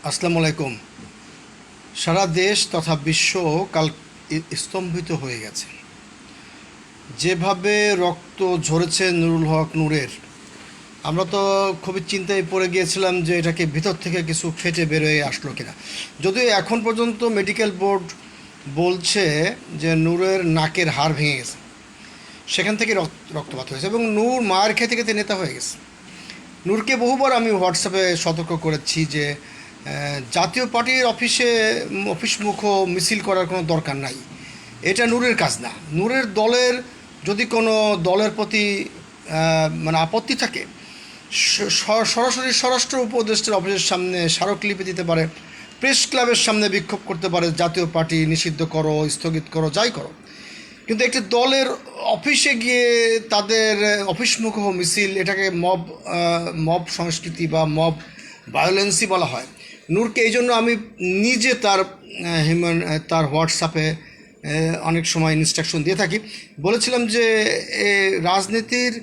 আসসালামু আলাইকুম। সারা দেশ তথা বিশ্ব কাল স্তম্ভিত হয়ে গেছে। যেভাবে রক্ত ঝরেছে নুরুল হক নূরের, আমরা তো খুবই চিন্তায় পড়ে গিয়েছিলাম যে এটাকে ভিতর থেকে কিছু ফেটে বেরোয় আসলো কিনা। যদিও এখন পর্যন্ত মেডিকেল বোর্ড বলছে যে নূরের নাকের হাড় ভেঙে গেছে, সেখান থেকে রক্তপাত হয়েছে এবং নূর মায়ের খেতে খেতে নেতা হয়ে গেছে। নূরকে বহুবার আমি হোয়াটসঅ্যাপে সতর্ক করেছি যে জাতীয় পার্টির অফিসমুখ মিছিল করার কোনো দরকার নাই। এটা নূরের কাজ না। নূরের দলের যদি কোনো দলের প্রতি মানে আপত্তি থাকে, সরাসরি স্বরাষ্ট্র উপদেষ্টার অফিসের সামনে স্মারকলিপি দিতে পারে, প্রেস ক্লাবের সামনে বিক্ষোভ করতে পারে, জাতীয় পার্টি নিষিদ্ধ করো, স্থগিত করো, যাই করো। কিন্তু একটি দলের অফিসে গিয়ে তাদের অফিসমুখ মিছিল, এটাকে মব সংস্কৃতি বা মব ভায়োলেন্সই বলা হয়। নূরকে এই জন্য আমি নিজে তার হোয়াটসঅ্যাপে অনেক সময় ইনস্ট্রাকশন দিয়ে থাকি। বলেছিলাম যে রাজনীতির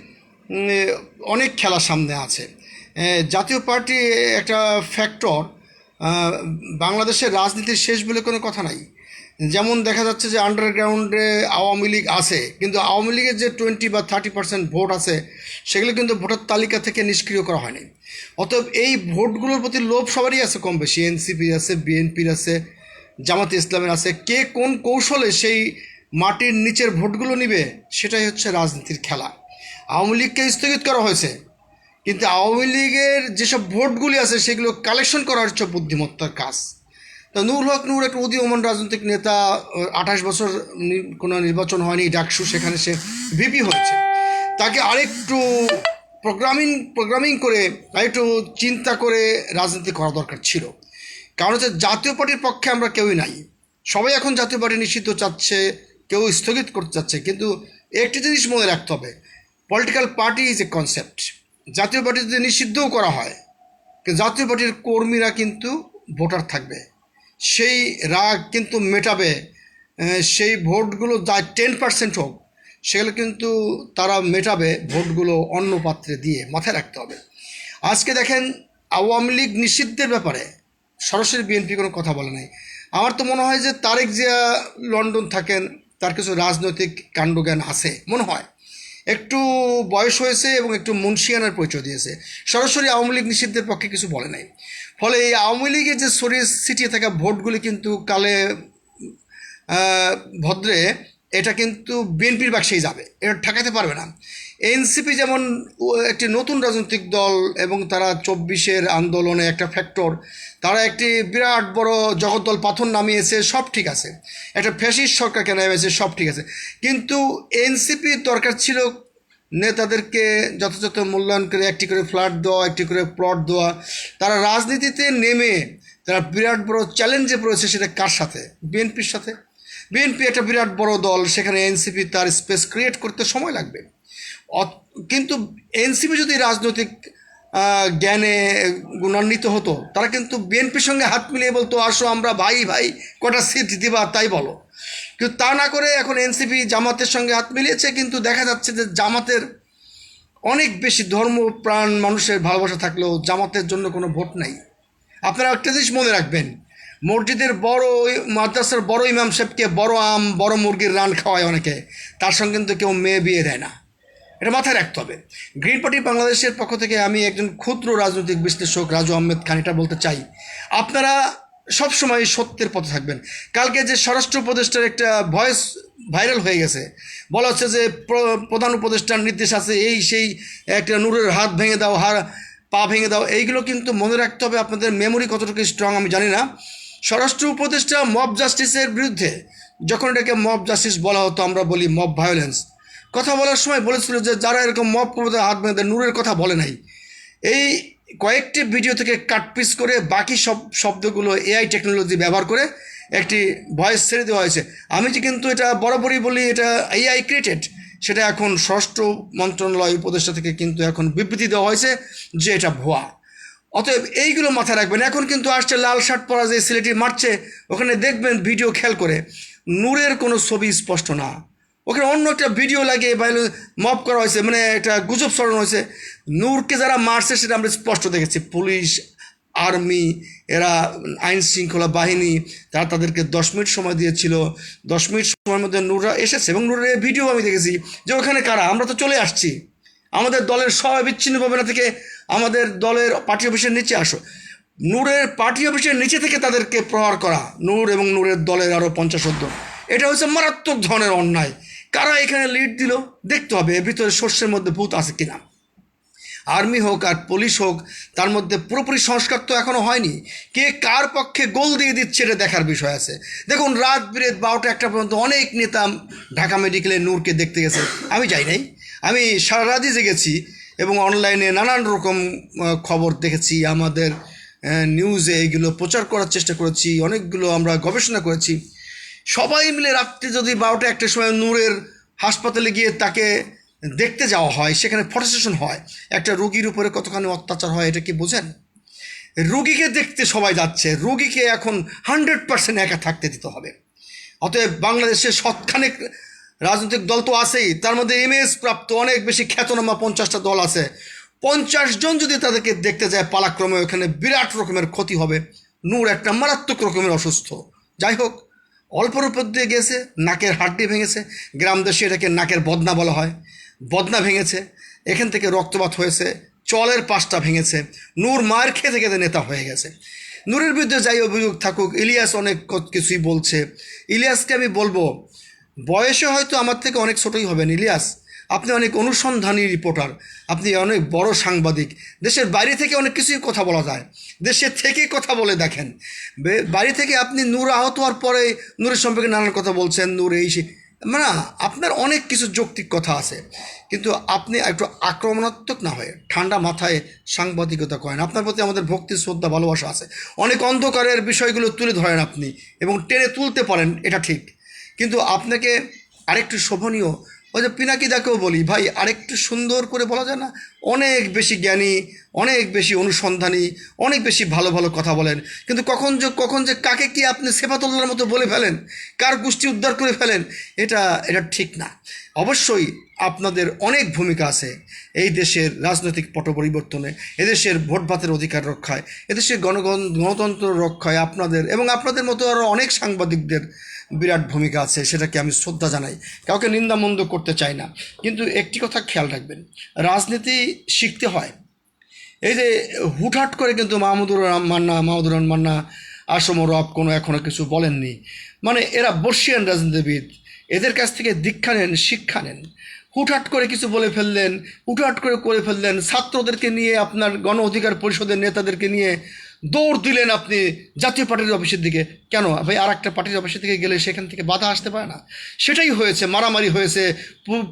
অনেক খেলা সামনে আছে। জাতীয় পার্টি একটা ফ্যাক্টর, বাংলাদেশের রাজনীতির শেষ বলে কোনো কথা নাই। যেমন দেখা যাচ্ছে যে আন্ডারগ্রাউন্ডে আওয়ামী লীগ আছে, কিন্তু আওয়ামী লীগের যে 20 বা 30% ভোট আছে, সেগুলো কিন্তু ভোটার তালিকা থেকে নিষ্ক্রিয় করা হয়নি। অতএব এই ভোটগুলোর প্রতি লোভ সবারই আছে কম বেশি। এনসিপির আছে, বিএনপির আছে, জামাতে ইসলামের আছে। কে কোন কৌশলে সেই মাটির নিচের ভোটগুলো নিবে, সেটাই হচ্ছে রাজনীতির খেলা। আওয়ামী লীগকে স্থগিত করা হয়েছে, কিন্তু আওয়ামী লীগের যেসব ভোটগুলি আছে সেগুলো কালেকশন করা হচ্ছে বুদ্ধিমত্তার কাজ। তা নুরুল হক নূর একটা উদীয়মান রাজনৈতিক নেতা। 28 বছর কোনো নির্বাচন হয়নি, ডাকসু, সেখানে সে ভিপি হয়েছে। তাকে আরেকটু প্রোগ্রামিং করে, আরেকটু চিন্তা করে রাজনীতি করা দরকার ছিল। কারণ হচ্ছে জাতীয় পার্টির পক্ষে আমরা কেউই নাই। সবাই এখন জাতীয় পার্টি নিষিদ্ধ চাচ্ছে, কেউ স্থগিত করতে চাচ্ছে। কিন্তু একটি জিনিস মনে রাখতে হবে, political party is a concept. জাতীয় পার্টি যদি নিষিদ্ধও করা হয়, কিন্তু জাতীয় পার্টির কর্মীরা কিন্তু ভোটার থাকবে, সেই রাগ কিন্তু মেটাবে। সেই ভোটগুলো যা 10% হোক, সেগুলো কিন্তু তারা মেটাবে ভোটগুলো অন্য পাত্রে দিয়ে। মাথায় রাখতে হবে। আজকে দেখেন, আওয়ামী লীগ নিষিদ্ধের ব্যাপারে সরাসরি বিএনপি কোনো কথা বলে নাই। আমার তো মনে হয় যে তারেক জিয়া লন্ডন থাকেন, তার কিছু রাজনৈতিক কাণ্ডজ্ঞান আছে মনে হয়। একটু বয়স হয়েছে এবং একটু মুন্সিয়ানার পরিচয় দিয়েছে। সরাসরি আওয়ামী লীগ নিষিদ্ধের পক্ষে কিছু বলে নাই। ফলে এই আওয়ামী লীগের যে ছড়িয়ে ছিটিয়ে থাকা ভোটগুলি কিন্তু কালে ভদ্রে এটা কিন্তু বিএনপির বাক্সেই যাবে, এটা ঠেকাতে পারবে না। এনসিপি যেমন একটি নতুন রাজনৈতিক দল এবং তারা 24-এর আন্দোলনে একটা ফ্যাক্টর, তারা একটি বিরাট বড় জগদ্দল পাথর নামিয়েছে, সব ঠিক আছে। একটা ফ্যাসিস্ট সরকারকে নামিয়েছে, সব ঠিক আছে। কিন্তু এনসিপির দরকার ছিল নেতাদেরকে যথাযথ মূল্যায়ন করে, একটি করে ফ্ল্যাট দেওয়া, একটি করে প্লট দেওয়া। তারা রাজনীতিতে নেমে তারা বিরাট বড় চ্যালেঞ্জে পড়েছে। সেটা কার সাথে? বিএনপির সাথে। বিএনপি একটা বিরাট বড় দল, সেখানে এনসিপি তার স্পেস ক্রিয়েট করতে সময় লাগবে। কিন্তু এনসিপি যদি রাজনৈতিক জ্ঞানে গুণান্বিত হতো, তারা কিন্তু বিএনপির সঙ্গে হাত মিলিয়ে বলতো, আসো আমরা ভাই ভাই, কটা সিট দিবা তাই বলো। কিন্তু তা না করে এখন এনসিপি জামাতের সঙ্গে হাত মিলিয়েছে। কিন্তু দেখা যাচ্ছে যে জামাতের অনেক বেশি ধর্মপ্রাণ মানুষের ভালোবাসা থাকলেও জামাতের জন্য কোনো ভোট নাই। আপনারা একটা জিনিস মনে রাখবেন, মসজিদের বড়, মাদ্রাসার বড় ইমাম সাহেবকে বড় আম বড় মুরগির রান খাওয়ায় অনেকে, তার সঙ্গে কিন্তু কেউ মেয়ে বিয়ে দেয় না। এটা মাথায় রাখতে হবে। গ্রিন পার্টি বাংলাদেশের পক্ষ থেকে আমি একজন ক্ষুদ্র রাজনৈতিক বিশ্লেষক রাজু আহমেদ খান এটা বলতে চাই, আপনারা সবসময় সত্যের পথে থাকবেন। কালকে যে স্বরাষ্ট্র উপদেষ্টার একটা ভয়েস ভাইরাল হয়ে গেছে, বলা হচ্ছে যে প্রধান উপদেষ্টার নির্দেশ আছে, এই সেই, একটা নূরের হাত ভেঙে দাও, পা ভেঙে দাও। এইগুলো কিন্তু মনে রাখতে হবে। আপনাদের মেমোরি কতটুকু স্ট্রং আমি জানি না। স্বরাষ্ট্র উপদেষ্টা মব জাস্টিসের বিরুদ্ধে, যখন এটাকে মব জাস্টিস বলা হতো, আমরা বলি মব ভায়োলেন্স, কথা বলার সময় বলেছিল যে যারা এরকম মব করবে হাত ভেঙে দেয়। নূরের কথা বলে নাই। এই কয়েকটি ভিডিও থেকে কাটপিস করে বাকি সব শব্দগুলো এআই টেকনোলজি ব্যবহার করে একটি ভয়েস ছেড়ে দেওয়া হয়েছে। আমি যে কিন্তু এটা বরাবরই বলি এটা এআই ক্রিয়েটেড, সেটা এখন স্বরাষ্ট্র মন্ত্রণালয় উপদেষ্টা থেকে কিন্তু এখন বিবৃতি দেওয়া হয়েছে যে এটা ভুয়া। অতএব এইগুলো মাথায় রাখবেন। এখন কিন্তু আসছে লাল শার্ট পরা যে ছেলেটি মারছে, ওখানে দেখবেন ভিডিও খেয়াল করে, নূরের কোনো ছবি স্পষ্ট না, ওখানে অন্য একটা ভিডিও লাগিয়ে মব করা হয়েছে, মানে একটা গুজব ছড়ানো হয়েছে। নূরকে যারা মারছে সেটা আমরা স্পষ্ট দেখেছি, পুলিশ, আর্মি, এরা আইন শৃঙ্খলা বাহিনী, তারা তাদেরকে 10 মিনিট সময় দিয়েছিল। 10 মিনিট সময়ের মধ্যে নূররা এসেছে এবং নূরের ভিডিও আমি দেখেছি যে ওখানে কারা, আমরা তো চলে আসছি, আমাদের দলের সবাই বিচ্ছিন্নভাবে না থেকে আমাদের দলের পার্টি অফিসের নিচে আসো। নূরের পার্টি অফিসের নিচে থেকে তাদেরকে প্রহার করা, নূর এবং নূরের দলের আরও 50 সদস্য, এটা হচ্ছে মারাত্মক ধরনের অন্যায়। কারা এখানে লিড দিল দেখতে হবে, এর ভিতরে শস্যের মধ্যে ভূত আছে কিনা। আর্মি হোক আর পুলিশ হোক, তার মধ্যে পুরোপুরি সংস্কার তো এখনও হয়নি। কে কার পক্ষে গোল দিয়ে দিচ্ছে এটা দেখার বিষয় আছে। দেখুন, রাত বিরেত 12টা 1টা পর্যন্ত অনেক নেতা ঢাকা মেডিকেলে নূরকে দেখতে গেছে, আমি যাই নাই, আমি সারা রাতই জেগেছি এবং অনলাইনে নানান রকম খবর দেখেছি, আমাদের নিউজে এইগুলো প্রচার করার চেষ্টা করেছি, অনেকগুলো আমরা গবেষণা করেছি। সবাই মিলে রাত্রে যদি 12টা 1টার সময় নূরের হাসপাতালে গিয়ে তাকে দেখতে যাওয়া হয়, সেখানে ফটো সেশন হয়, একটা রোগীর উপরে কতখানি অত্যাচার হয় এটা কি বোঝেন? রোগীকে দেখতে সবাই যাচ্ছে, রোগীকে এখন 100% একা থাকতে দিতে হবে। অতএব বাংলাদেশে শতখানেক রাজনৈতিক দল তো আছেই, তার মধ্যে ইমেজ প্রাপ্ত অনেক বেশি খ্যাতনামা 50টা দল আছে। 50 জন যদি তাদেরকে দেখতে যায় পালাক্রমে, ওখানে বিরাট রকমের ক্ষতি হবে। নূর একটা মারাত্মক রকমের অসুস্থ। যাই হোক, অল্পর উপর দিয়ে গেছে, নাকের হাড্ডি ভেঙেছে, গ্রাম দেশে এটাকে নাকের বদনা বলা হয়, বদনা ভেঙেছে, এখান থেকে রক্তপাত হয়েছে, চলের পাশটা ভেঙেছে। নূর মায়ের খেতে খেতে নেতা হয়ে গেছে। নূরের বিরুদ্ধে যাই অভিযোগ থাকুক, ইলিয়াস অনেক কিছুই বলছে। ইলিয়াসকে আমি বলবো, বয়সে হয়তো আমার থেকে অনেক ছোটই হবেন ইলিয়াস, আপনি অনেক অনুসন্ধানী রিপোর্টার, আপনি অনেক বড় সাংবাদিক, দেশের বাইরে থেকে অনেক কিছুই কথা বলা যায়, দেশের থেকে কথা বলে দেখেন। বাড়ি থেকে আপনি নূর আহত হওয়ার পরে নূরের সম্পর্কে নানান কথা বলছেন, নূর এই সে, মানে আপনার অনেক কিছু যৌক্তিক কথা আছে, কিন্তু আপনি একটু আক্রমণাত্মক না হয়ে ঠান্ডা মাথায় সাংবাদিকতা করেন। আপনার প্রতি আমাদের ভক্তি, শ্রদ্ধা, ভালোবাসা আছে। অনেক অন্ধকারের বিষয়গুলো তুলে ধরেন আপনি এবং টেনে তুলতে পারেন, এটা ঠিক, কিন্তু আপনাকে আরেকটু শোভনীয়, ওই যে পিনাকিদাকেও বলি, ভাই আরেকটু সুন্দর করে বলা যায় না? অনেক বেশি জ্ঞানী, অনেক বেশি অনুসন্ধানী, অনেক বেশি ভালো ভালো কথা বলেন, কিন্তু কখন যে কাকে কি আপনি সেফাতুল্লাহর মতো বলে ফেলেন, কার গোষ্ঠী উদ্ধার করে ফেলেন, এটা এটা ঠিক না। অবশ্যই আপনাদের অনেক ভূমিকা আছে এই দেশের রাজনৈতিক পট পরিবর্তনে, এদেশের ভোট ভাতের অধিকার রক্ষায়, এদেশের গণতন্ত্র রক্ষায় আপনাদের এবং আপনাদের মতো আরও অনেক সাংবাদিকদের বিরাট ভূমিকা আছে, সেটাকে আমি শ্রদ্ধা জানাই, কাউকে নিন্দামন্দ করতে চাই না। কিন্তু একটি কথা খেয়াল রাখবেন, রাজনীতি শিখতে হয়। এই যে হুটহাট করে কিন্তু মাহমুদুর রহমান মান্না আসম রব কোনো এখনও কিছু বলেননি, মানে এরা বর্ষিয়ান রাজনীতিবিদ, এদের কাছ থেকে দীক্ষা নেন, শিক্ষা নেন। হুটহাট করে কিছু বলে ফেললেন, হুটহাট করে ফেললেন, ছাত্রদেরকে নিয়ে আপনার গণ অধিকার পরিষদের নেতাদেরকে নিয়ে দৌড় দিলেন আপনি জাতীয় পার্টির অফিসের দিকে। কেন ভাই, আর একটা পার্টির অফিসের দিকে গেলে সেখান থেকে বাধা আসতে পারে না? সেটাই হয়েছে, মারামারি হয়েছে,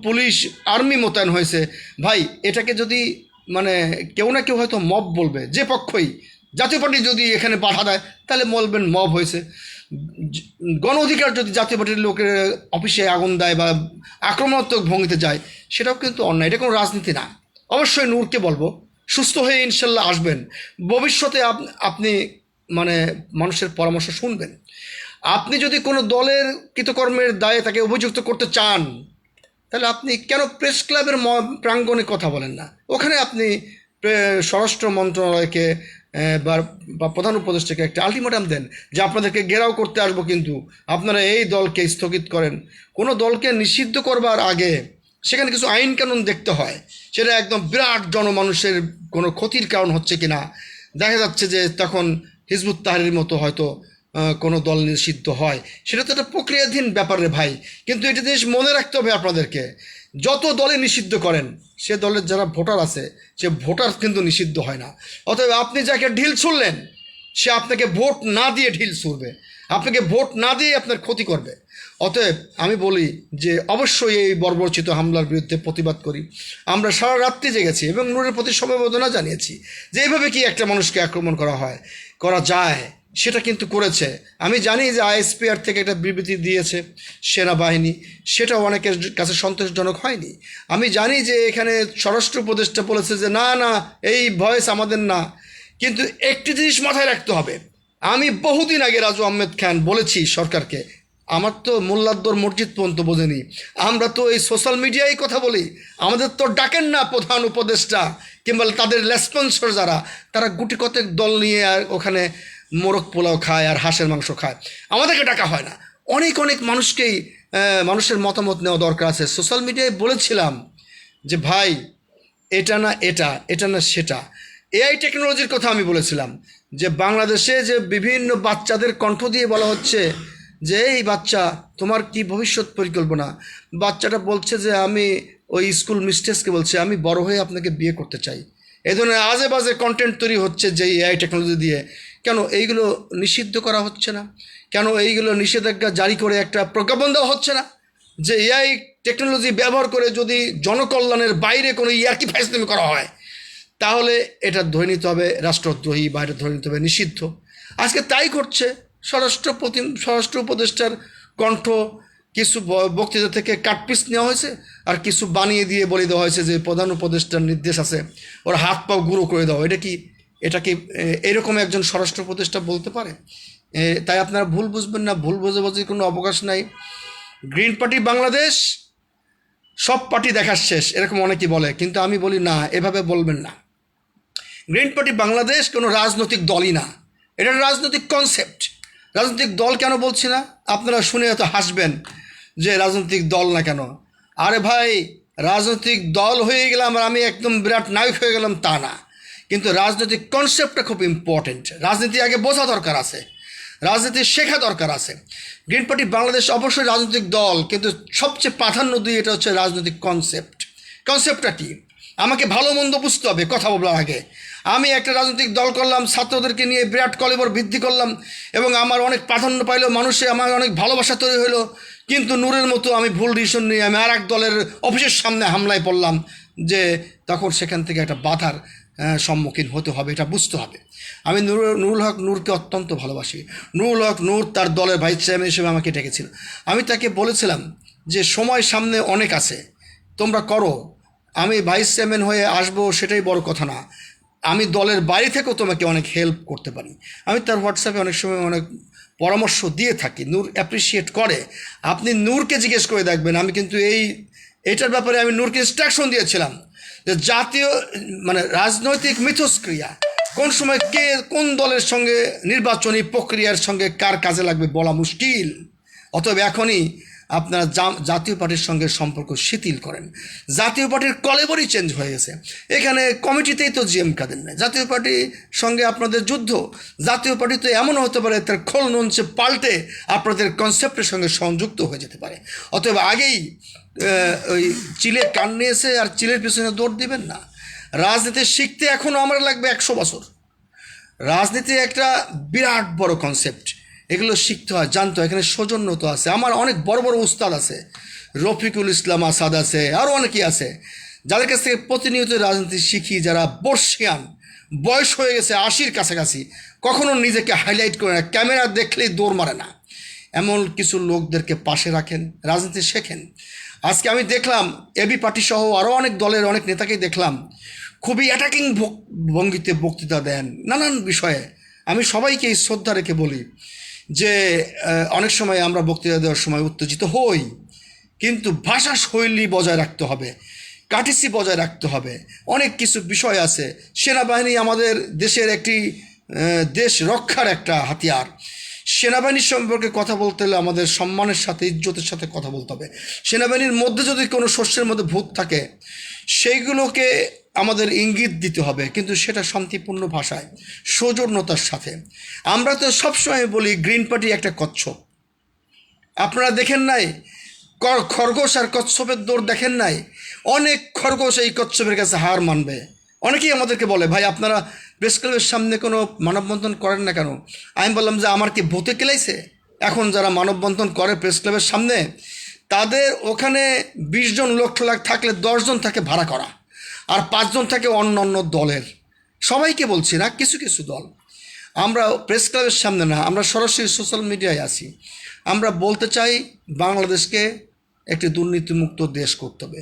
পুলিশ আর্মি মোতায়েন হয়েছে। ভাই এটাকে যদি মানে কেউ না কেউ হয়তো মব বলবে, যে পক্ষই, জাতীয় পার্টি যদি এখানে বাধা দেয় তাহলে বলবেন মব হয়েছে। গণ অধিকার যদি জাতীয় পার্টির লোকের অফিসে আগুন দেয় বা আক্রমণাত্মক ভঙ্গিতে যায়, সেটাও কিন্তু অন্যায়, এটা কোনো রাজনীতি না। অবশ্যই নূরকে বলবো, সুস্থ হয়ে ইনশাল্লাহ আসবেন, ভবিষ্যতে আপনি মানে মানুষের পরামর্শ শুনবেন। আপনি যদি কোনো দলের কৃতকর্মের দায়ে তাকে অভিযুক্ত করতে চান, তাহলে আপনি কেন প্রেস ক্লাবের প্রাঙ্গণে কথা বলেন না? ওখানে আপনি স্বরাষ্ট্র মন্ত্রণালয়কে বা প্রধান উপদেষ্টাকে একটা আলটিমেটাম দেন যে আপনাদেরকে ঘেরাও করতে আসবো, কিন্তু আপনারা এই দলকে স্থগিত করেন। কোনো দলকে নিষিদ্ধ করবার আগে সেখানে কিছু আইন কানুন দেখতে হয়, সেটা একদম বিরাট জনমানুষের কোনো ক্ষতির কারণ হচ্ছে কি না। দেখা যাচ্ছে যে তখন হিজবুত তাহরির মতো হয়তো কোনো দল নিষিদ্ধ হয়, সেটা তো একটা প্রক্রিয়াধীন ব্যাপার রে ভাই। কিন্তু এটা জিনিস মনে রাখতে হবে আপনাদেরকে, যত দলে নিষিদ্ধ করেন সে দলের যারা ভোটার আছে সে ভোটার কিন্তু নিষিদ্ধ হয় না। অতএব আপনি যাকে ঢিল ছুড়লেন সে আপনাকে ভোট না দিয়ে ঢিল ছুড়বে, আপনাকে ভোট না দিয়ে আপনার ক্ষতি করবে। অতএব আমি বলি যে অবশ্যই এই বর্বরচিত হামলার বিরুদ্ধে প্রতিবাদ করি। আমরা সারা রাত্রি জেগেছি এবং নূরের প্রতি সমবেদনা জানিয়েছি যে এইভাবে কি একটা মানুষকে আক্রমণ করা যায়, সেটা কিন্তু করেছে। আমি জানি যে আইএসপিআর থেকে একটা বিবৃতি দিয়েছে সেনাবাহিনী, সেটা অনেকের কাছে সন্তোষজনক হয়নি। আমি জানি যে এখানে স্বরাষ্ট্র উপদেষ্টা বলেছে যে না না, এই ভয়েস আমাদের না, কিন্তু একটি জিনিস মাথায় রাখতে হবে। আমি বহুদিন আগে রাজু আহমেদ খান বলেছি সরকারকে, আমার তো মোল্লাদ্দর মসজিদ পর্যন্ত বোঝেনি, আমরা তো এই সোশ্যাল মিডিয়ায় কথা বলি, আমাদের তো ডাকেন না প্রধান উপদেষ্টা, কিংবা তাদের রেসপন্সর যারা, তারা গুটি কতেক দল নিয়ে আর ওখানে মোরগ পোলাও খায় আর হাঁসের মাংস খায়, আমাদেরকে ডাকা হয় না। অনেক অনেক মানুষকেই মানুষের মতামত নেওয়া দরকার আছে। সোশ্যাল মিডিয়ায় বলেছিলাম যে ভাই এটা না এটা, এটা না সেটা। এআই টেকনোলজির কথা আমি বলেছিলাম যে বাংলাদেশে যে বিভিন্ন বাচ্চাদের কণ্ঠ দিয়ে বলা হচ্ছে যে এই বাচ্চা তোমার কি ভবিষ্যৎ পরিকল্পনা, বাচ্চাটা বলছে যে আমি ওই স্কুল মিস্ট্রেসকে বলছে আমি বড় হয়ে আপনাকে বিয়ে করতে চাই। এই ধরনের আজে বাজে কন্টেন্ট তৈরি হচ্ছে যে এআই টেকনোলজি দিয়ে। কেন এইগুলো নিষিদ্ধ করা হচ্ছে না? কেন এইগুলো নিষেধাজ্ঞা জারি করে একটা প্রজ্ঞাপন দেওয়া হচ্ছে না যে এআই টেকনোলজি ব্যবহার করে যদি জনকল্যাণের বাইরে কোনো ইয়ার্কি ফাইজলামি করা হয় তাহলে এটা ধরে নিতে হবে রাষ্ট্রদ্রোহী বা এটা ধরে নিতে হবে নিষিদ্ধ। আজকে তাই করছে। স্বরাষ্ট্র উপদেষ্টার কণ্ঠ কিছু বক্তৃতা থেকে কাটপিস নেওয়া হয়েছে আর কিছু বানিয়ে দিয়ে বলে দেওয়া হয়েছে যে প্রধান উপদেষ্টার নির্দেশ আছে, ওর হাত পাও গুঁড়ো করে দাও। এটা কি এরকম একজন স্বরাষ্ট্র উপদেষ্টা বলতে পারে? তাই আপনারা ভুল বুঝবেন না, ভুল বোঝাবুঝির কোনো অবকাশ নাই। গ্রিন পার্টি বাংলাদেশ সব পার্টি দেখার শেষ, এরকম অনেকেই বলে, কিন্তু আমি বলি না, এভাবে বলবেন না। গ্রিন পার্টি বাংলাদেশ কোনো রাজনৈতিক দলই না, এটা রাজনৈতিক কনসেপ্ট। রাজনৈতিক দল কেন বলছি না, আপনারা শুনে হয়তো হাসবেন যে রাজনৈতিক দল না কেন। আরে ভাই, রাজনৈতিক দল হয়ে গেলাম আর আমি একদম বিরাট নায়ক হয়ে গেলাম তা না, কিন্তু রাজনৈতিক কনসেপ্টটা খুব ইম্পর্টেন্ট। রাজনীতি আগে বোঝা দরকার আছে, রাজনীতি শেখা দরকার আছে। গ্রিন পার্টি বাংলাদেশ অবশ্যই রাজনৈতিক দল, কিন্তু সবচেয়ে প্রাধান্য দিয়ে এটা হচ্ছে রাজনৈতিক কনসেপ্ট। কনসেপ্টটা কি আমাকে ভালো মন্দ বুঝতে হবে কথা বলার আগে। আমি একটা রাজনৈতিক দল করলাম, ছাত্রদেরকে নিয়ে বিরাট কলেবর বৃদ্ধি করলাম এবং আমার অনেক প্রাধান্য পাইলো, মানুষে আমার অনেক ভালোবাসা তৈরি হলো, কিন্তু নূরের মতো আমি ভুল ডিসিশন নিয়ে আমি আর এক দলের অফিসের সামনে হামলায় পড়লাম, যে তখন সেখান থেকে একটা বাধার সম্মুখীন হতে হবে, এটা বুঝতে হবে। আমি নুরুল হক নূরকে অত্যন্ত ভালোবাসি। নুরুল হক নূর তার দলের ভাইস চেয়ারম্যান হিসেবে আমাকে ডেকেছিল। আমি তাকে বলেছিলাম যে সময় সামনে অনেক আছে, তোমরা করো, আমি ভাইস চেয়ারম্যান হয়ে আসবো সেটাই বড় কথা না, আমি দলের বাইরে থেকেও তোমাকে অনেক হেল্প করতে পারি। আমি তার হোয়াটসঅ্যাপে অনেক সময় অনেক পরামর্শ দিয়ে থাকি, নূর অ্যাপ্রিসিয়েট করে। আপনি নূরকে জিজ্ঞেস করে দেখবেন, আমি কিন্তু এইটার ব্যাপারে আমি নূরকে ইনস্ট্রাকশন দিয়েছিলাম যে জাতীয় রাজনৈতিক মিথস্ক্রিয়া কোন সময় কে কোন দলের সঙ্গে নির্বাচনী প্রক্রিয়ার সঙ্গে কার কাজে লাগবে বলা মুশকিল। অতএব এখনই আপনারা জাতীয় পার্টির সঙ্গে সম্পর্ক শিথিল করেন। জাতীয় পার্টির কলেবরই চেঞ্জ হয়ে গেছে, এখানে কমিটিতেই তো জিএম কাদের নেই। জাতীয় পার্টির সঙ্গে আপনাদের যুদ্ধ, জাতীয় পার্টি তো এমনও হতে পারে তার খোল নঞ্চে পাল্টে আপনাদের কনসেপ্টের সঙ্গে সংযুক্ত হয়ে যেতে পারে। অতএব আগেই ওই চিলে কান নিয়েছে আর চিলের পিছনে দৌড় দিবেন না। রাজনীতি শিখতে এখনও আমার লাগবে 100 বছর। রাজনীতি একটা বিরাট বড় কনসেপ্ট, এগুলো শিখতে হয়, জানতে হয়। এখানে সৌজন্যতা আছে, আমার অনেক বড় বড় উস্তাদ আছে, রফিকুল ইসলাম আসাদ আছে, আরও অনেকেই আছে যাদের কাছ থেকে প্রতিনিয়ত রাজনীতি শিখি, যারা বর্ষিয়ান, বয়স হয়ে গেছে 80-র কাছাকাছি, কখনো নিজেকে হাইলাইট করে না, ক্যামেরা দেখলেই দৌড় মারে না, এমন কিছু লোকদেরকে পাশে রাখেন, রাজনীতি শেখেন। আজকে আমি দেখলাম এবি পার্টি সহ আরও অনেক দলের অনেক নেতাকেই দেখলাম খুবই অ্যাটাকিং ভঙ্গিতে বক্তৃতা দেন নানান বিষয়ে। আমি সবাইকে শ্রদ্ধা রেখে বলি যে অনেক সময় আমরা বক্তৃতা দেওয়ার সময় উত্তেজিত হই, কিন্তু ভাষা শৈলী বজায় রাখতে হবে, কাটিসি বজায় রাখতে হবে। অনেক কিছু বিষয় আছে। সেনাবাহিনী আমাদের দেশের একটি দেশ রক্ষার একটা হাতিয়ার। সেনাবাহিনীর সম্পর্কে কথা বলতে হলে আমাদের সম্মানের সাথে, ইজ্জতের সাথে কথা বলতে হবে। সেনাবাহিনীর মধ্যে যদি কোনো শস্যের মধ্যে ভূত থাকে সেইগুলোকে আমাদের ইঙ্গিত দিতে হবে, কিন্তু সেটা শান্তিপূর্ণ ভাষায়, সৌজন্যতার সাথে। আমরা তো সবসময় বলি গ্রিন পার্টি একটা কচ্ছপ। আপনারা দেখেন নাই খরগোশ আর কচ্ছপের দৌড় দেখেন নাই? অনেক খরগোশ এই কচ্ছপের কাছে হার মানবে। অনেকেই আমাদেরকে বলে ভাই আপনারা প্রেস ক্লাবের সামনে কোনো মানববন্ধন করেন না কেন? আমি বললাম যে আমার কি ভূতে কেলাইছে? এখন যারা মানববন্ধন করে প্রেস ক্লাবের সামনে, তাদের ওখানে 20 জন লোক থাকলে 10 জন থাকে ভাড়া করা আর 5 জন থাকে অন্য অন্য দলের। সবাইকে বলছি না, কিছু কিছু দল। আমরা প্রেস ক্লাবের সামনে না, আমরা সরাসরি সোশ্যাল মিডিয়ায় আসি। আমরা বলতে চাই বাংলাদেশকে একটি দুর্নীতিমুক্ত দেশ করতে হবে,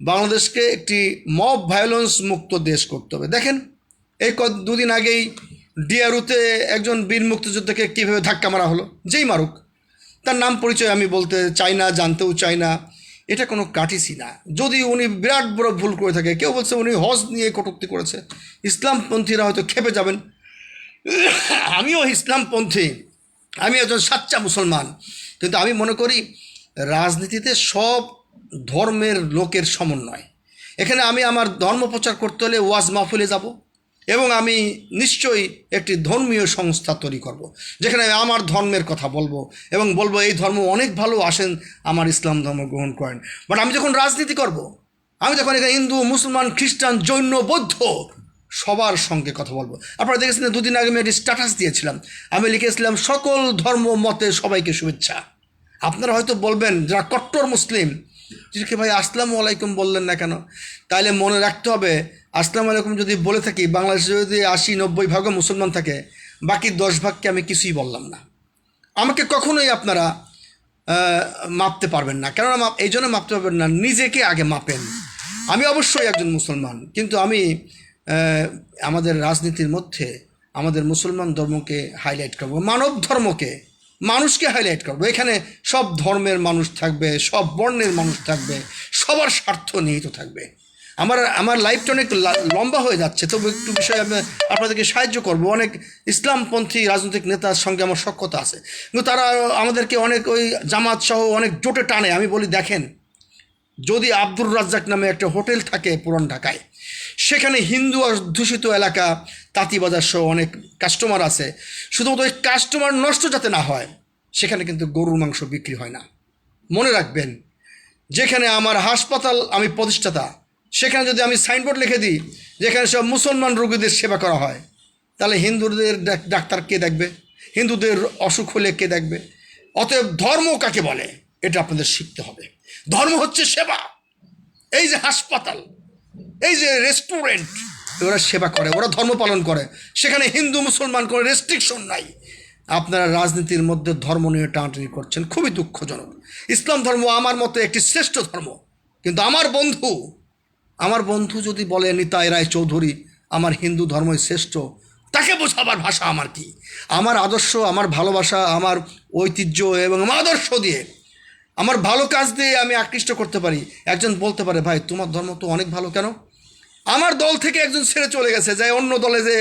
বাংলাদেশকে একটি মব ভায়োলেন্স মুক্ত দেশ করতে হবে। দেখেন এই দুদিন আগেই ডিআরউতে একজন বীর মুক্তিযোদ্ধাকে কীভাবে ধাক্কা মারা হলো। যেই মারুক, তার নাম পরিচয় আমি বলতে চাই না, জানতেও চাই না। এটা কোনো কাটিসি না। যদি উনি বিরাট বড় ভুল করে থাকে, কেউ বলছে উনি হজ নিয়ে কটূক্তি করেছে, ইসলামপন্থীরা হয়তো খেপে যাবেন। আমিও ইসলামপন্থী, আমি একজন সাচ্চা মুসলমান, কিন্তু আমি মনে করি রাজনীতিতে সব ধর্মের লোকের সমন্বয়। এখানে আমি আমার ধর্ম প্রচার করতে হলে ওয়াজ মাহফিলে যাব, এবং আমি নিশ্চয়ই একটি ধর্মীয় সংস্থা তৈরি করব, যেখানে আমি আমার ধর্মের কথা বলবো এবং বলবো এই ধর্ম অনেক ভালো, আসেন আমার ইসলাম ধর্ম গ্রহণ করেন। বাট আমি যখন রাজনীতি করব, আমি যখন এখানে হিন্দু, মুসলমান, খ্রিস্টান, জৈন, বৌদ্ধ সবার সঙ্গে কথা বলবো। আপনারা দেখেছিলেন দুদিন আগে আমি একটি স্ট্যাটাস দিয়েছিলাম, আমি লিখেছিলাম সকল ধর্ম মতে সবাইকে শুভেচ্ছা। আপনারা হয়তো বলবেন যারা কট্টর মুসলিম, যে ভাই আসসালামু আলাইকুম বললেন না কেন? তাইলে মনে রাখতে হবে, আসসালামু আলাইকুম যদি বলে থাকি, বাংলাদেশে যদি 80-90 ভাগও মুসলমান থাকে, বাকি 10 ভাগকে আমি কিছুই বললাম না। আমাকে কখনোই আপনারা মাপতে পারবেন না। কেননা এই জন্য মাপতে পারবেন না, নিজেকে আগে মাপেন। আমি অবশ্যই একজন মুসলমান, কিন্তু আমি আমাদের রাজনীতির মধ্যে আমাদের মুসলমান ধর্মকে হাইলাইট করব, মানব ধর্মকে, মানুষকে হাইলাইট করবো। এখানে সব ধর্মের মানুষ থাকবে, সব বর্ণের মানুষ থাকবে, সবার স্বার্থ নিহিত থাকবে। আমার লাইফটা অনেক লম্বা হয়ে যাচ্ছে, তবু একটু বিষয়ে আমি আপনাদেরকে সাহায্য করব। অনেক ইসলামপন্থী রাজনৈতিক নেতার সঙ্গে আমার সখ্যতা আছে, কিন্তু তারা আমাদেরকে অনেক ওই জামাত সহ অনেক জোটে টানে। আমি বলি দেখেন, যদি আব্দুর রাজ্জাক নামে একটা হোটেল থাকে পুরান ঢাকায়, সেখানে হিন্দু অধ্যুষিত এলাকা, তাঁতিবাজার সহ অনেক কাস্টমার আছে, শুধুমাত্র ওই কাস্টমার নষ্ট যাতে না হয়, সেখানে কিন্তু গরুর মাংস বিক্রি হয় না। মনে রাখবেন, যেখানে আমার হাসপাতাল, আমি প্রতিষ্ঠাতা, সেখানে যদি আমি সাইনবোর্ড লিখে দিই যেখানে সব মুসলমান রোগীদের সেবা করা হয়, তাহলে হিন্দুদের ডাক্তার কে দেখবে? হিন্দুদের অসুখ হলে কে দেখবে? অতএব ধর্ম কাকে বলে এটা আপনাদের শিখতে হবে। ধর্ম হচ্ছে সেবা। এই যে হাসপাতাল, এই যে রেস্টুরেন্ট, ওরা সেবা করে, ওরা ধর্ম পালন করে, সেখানে হিন্দু মুসলমান কোনো রেস্ট্রিকশন নাই। আপনারা রাজনীতির মধ্যে ধর্ম নিয়ে টানাটানি করছেন, খুবই দুঃখজনক। ইসলাম ধর্ম আমার মতে একটি শ্রেষ্ঠ ধর্ম, কিন্তু আমার বন্ধু যদি বলে নিতাই রায় চৌধুরী আমার হিন্দু ধর্মই শ্রেষ্ঠ, তাকে বোঝাবার ভাষা আমার কি? আমার আদর্শ, আমার ভালোবাসা, আমার ঐতিহ্য এবং আমার আদর্শ দিয়ে, আমার ভালো কাজ দিয়ে আমি আকৃষ্ট করতে পারি। একজন বলতে পারে ভাই তোমার ধর্ম তো অনেক ভালো, কেন? আমার দল থেকে একজন ছেড়ে চলে গেছে, যে অন্য দলে যে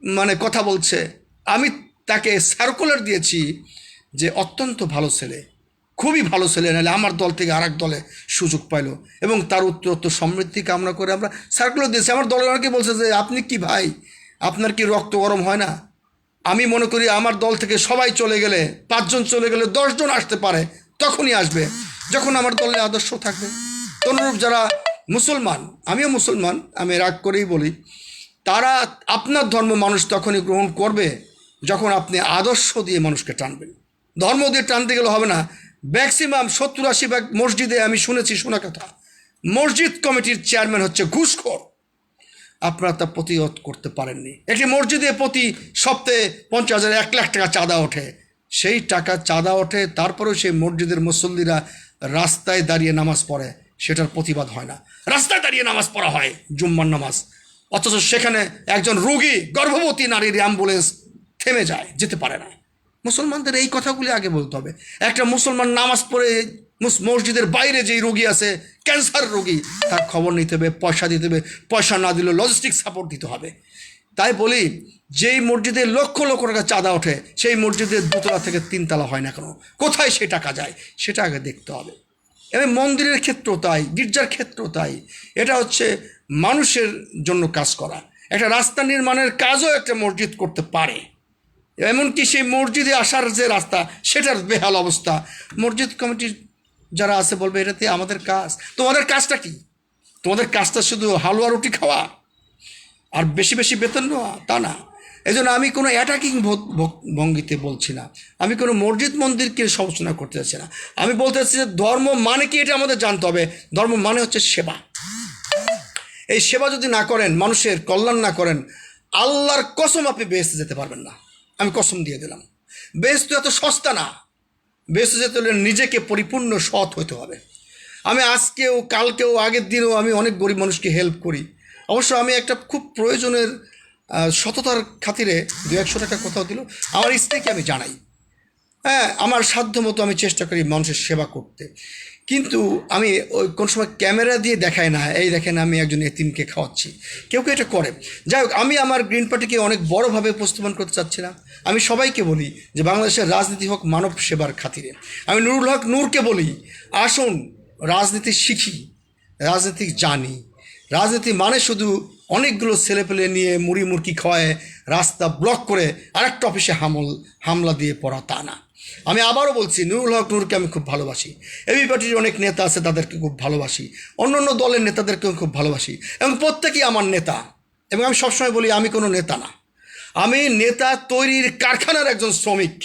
মানে কথা বলছে, আমি তাকে সার্কুলার দিয়েছি যে অত্যন্ত ভালো ছেলে, খুবই ভালো ছেলে, নাহলে আমার দল থেকে আর এক দলে সুযোগ পাইল, এবং তার উত্তরোত্তর সমৃদ্ধি কামনা করে আমরা সার্কুলার দিয়েছি। আমার দলের অনেকে বলছে যে আপনি কি ভাই, আপনার কি রক্ত গরম হয় না? আমি মনে করি আমার দল থেকে সবাই চলে গেলে, 5 জন চলে গেলে 10 জন আসতে পারে, তখনই আসবে যখন আমার দলের আদর্শ থাকবে। অনুরূপ যারা মুসলমান, আমিও মুসলমান, আমি রাগ করেই বলি, তারা আপনার ধর্ম মানুষ তখনই গ্রহণ করবে যখন আপনি আদর্শ দিয়ে মানুষকে টানবেন। ধর্ম দিয়ে টানতে গেলে হবে না। ম্যাক্সিমাম 70-80 ভাগ মসজিদে আমি শুনেছি, শোনা কথা, মসজিদ কমিটির চেয়ারম্যান হচ্ছে ঘুষখোর। আপনারা তা প্রতিরোধ করতে পারেননি। একটি মসজিদে প্রতি সপ্তাহে 50,000-1 লাখ টাকা চাঁদা ওঠে, সেই টাকা চাঁদা ওঠে, তারপরেও সেই মসজিদের মুসল্লিরা রাস্তায় দাঁড়িয়ে নামাজ পড়ে, সেটার প্রতিবাদ হয় না। রাস্তায় দাঁড়িয়ে নামাজ পড়া হয় জুম্মার নামাজ, অথচ সেখানে একজন রোগী, গর্ভবতী নারীর অ্যাম্বুলেন্স থেমে যায়, যেতে পারে না। মুসলমানদের এই কথাগুলি আগে বলতে হবে। একটা মুসলমান নামাজ পড়ে মসজিদের বাইরে যেই রোগী আছে, ক্যান্সার রোগী, তার খবর নিতে হবে, পয়সা দিতে হবে, পয়সা না দিলেও লজিস্টিক সাপোর্ট দিতে হবে। তাই বলি, যেই মসজিদে লক্ষ লক্ষ টাকা চাঁদা ওঠে, সেই মসজিদের 2তলা থেকে 3তলা হয় না কেন? কোথায় সে টাকা যায় সেটা আগে দেখতে হবে। এবং মন্দিরের ক্ষেত্রেও তাই, গির্জার ক্ষেত্রেও তাই। এটা হচ্ছে মানুষের জন্য কাজ করা। একটা রাস্তা নির্মাণের কাজও একটা মসজিদ করতে পারে। এমনকি সেই মসজিদে আসার যে রাস্তা, সেটার বেহাল অবস্থা, মসজিদ কমিটির যারা আছে বলবে এটাতে আমাদের কাজ। তোমাদের কাজটা কি? তোমাদের কাজটা শুধু হালুয়া রুটি খাওয়া আর বেশি বেশি বেতন নেওয়া? তা না। এই জন্য আমি কোনো অ্যাটাকিং ভঙ্গিতে বলছি না, আমি কোনো মসজিদ মন্দিরকে সমালোচনা করতে চাচ্ছি না। আমি বলতে চাচ্ছি যে ধর্ম মানে কি এটা আমাদের জানতে হবে। ধর্ম মানে হচ্ছে সেবা। এই সেবা যদি না করেন, মানুষের কল্যাণ না করেন, আল্লাহর কসম আপনি বেহেশতে যেতে পারবেন না। আমি কসম দিয়ে দিলাম। বেহেশত এত সস্তা না। বেহেশতে যেতে হলে নিজেকে পরিপূর্ণ সৎ হতে হবে। আমি আজকেও, কালকেও, আগের দিনেও আমি অনেক গরিব মানুষকে হেল্প করি। অবশ্য আমি একটা খুব প্রয়োজনের সততার খাতিরে 200-100 টাকা কোথাও দিল, আমার স্ত্রীকে আমি জানাই। হ্যাঁ, আমার সাধ্য মতো আমি চেষ্টা করি মানুষের সেবা করতে। কিন্তু আমি ওই কোন সময় ক্যামেরা দিয়ে দেখাই না, এই দেখেন আমি একজন এতিমকে খাওয়াচ্ছি, কেউ কেউ এটা করে। যাই হোক, আমি আমার গ্রিন পার্টিকে অনেক বড়োভাবে উপস্থাপন করতে চাচ্ছি না। আমি সবাইকে বলি যে বাংলাদেশের রাজনীতি হোক মানব সেবার খাতিরে। আমি নুরুল হক নূরকে বলি, আসুন রাজনীতি শিখি, রাজনীতি জানি। রাজনীতি মানে শুধু অনেকগুলো ছেলেপেলে নিয়ে মুড়ি মুরকি খাওয়ায় রাস্তা ব্লক করে আরেকটা অফিসে হামলা দিয়ে পড়া তা না। আমি আবারও বলছি, নুরুল হক নূরকে আমি খুব ভালোবাসি। এবি পার্টির অনেক নেতা আছে, তাদেরকে খুব ভালোবাসি, অন্য অন্য দলের নেতাদেরকেও খুব ভালোবাসি, এবং প্রত্যেকেই আমার নেতা। এবং আমি সবসময় বলি আমি কোনো নেতা না, আমি নেতা তৈরির কারখানার একজন শ্রমিক।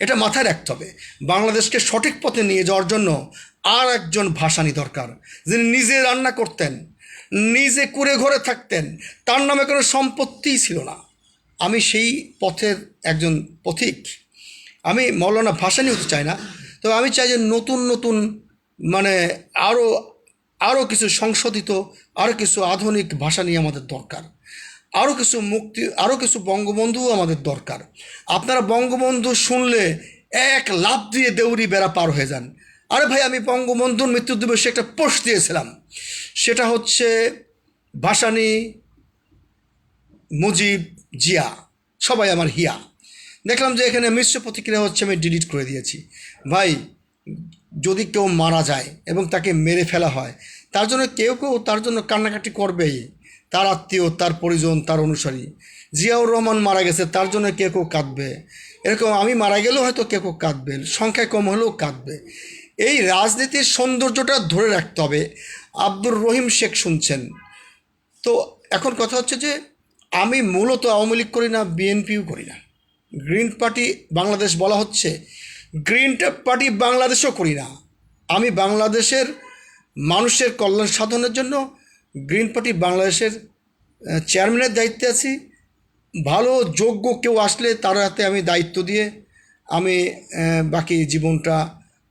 এটা মাথায় রাখতে হবে। বাংলাদেশকে সঠিক পথে নিয়ে যাওয়ার জন্য আর একজন ভাসানী দরকার, যিনি নিজে রান্না করতেন, নিজে কুড়ে ঘরে থাকতেন, তার নামে কোনো সম্পত্তিই ছিল না। আমি সেই পথের একজন পথিক। আমি মৌলানা ভাসানী হতে চাই না, তো আমি চাই যে নতুন নতুন মানে আরও আরও কিছু সংশোধিত, আরও কিছু আধুনিক ভাষা নিয়ে আমাদের দরকার। আরও কিছু আরও কিছু বঙ্গবন্ধুও আমাদের দরকার। আপনারা বঙ্গবন্ধু শুনলে এক লাফ দিয়ে দেউরি বেড়া পার হয়ে যান। আরে ভাই, আমি বঙ্গবন্ধুর মৃত্যু দিবসে একটা পোস্ট দিয়েছিলাম, সেটা হচ্ছে ভাসানী, মুজিব, জিয়া সবাই আমার হিয়া। দেখলাম যে এখানে মিশ্র প্রতিক্রিয়া হচ্ছে, আমি ডিলিট করে দিয়েছি। ভাই, যদি কেউ মারা যায় এবং তাকে মেরে ফেলা হয়, তার জন্য কেউ কেউ তার জন্য কান্নাকাটি করবেই, তার আত্মীয়, তার পরিজন, তার অনুসারী। জিয়াউর রহমান মারা গেছে, তার জন্য কেউ কেউ কাঁদবে। এরকম আমি মারা গেলেও হয়তো কেউ কেউ কাঁদবে, সংখ্যায় কম হলেও কাঁদবে। এই রাজনীতির সৌন্দর্যটা ধরে রাখতে হবে। আব্দুর রহিম শেখ শুনছেন তো। এখন কথা হচ্ছে যে আমি মূলত আওয়ামী লীগ করি না, বিএনপিও করি না, গ্রিন পার্টি বাংলাদেশ বলা হচ্ছে, গ্রিন পার্টি বাংলাদেশও করি না। আমি বাংলাদেশের মানুষের কল্যাণ সাধনের জন্য গ্রিন পার্টি বাংলাদেশের চেয়ারম্যানের দায়িত্বে আছি। ভালো যোগ্য কেউ আসলে তার হাতে আমি দায়িত্ব দিয়ে আমি বাকি জীবনটা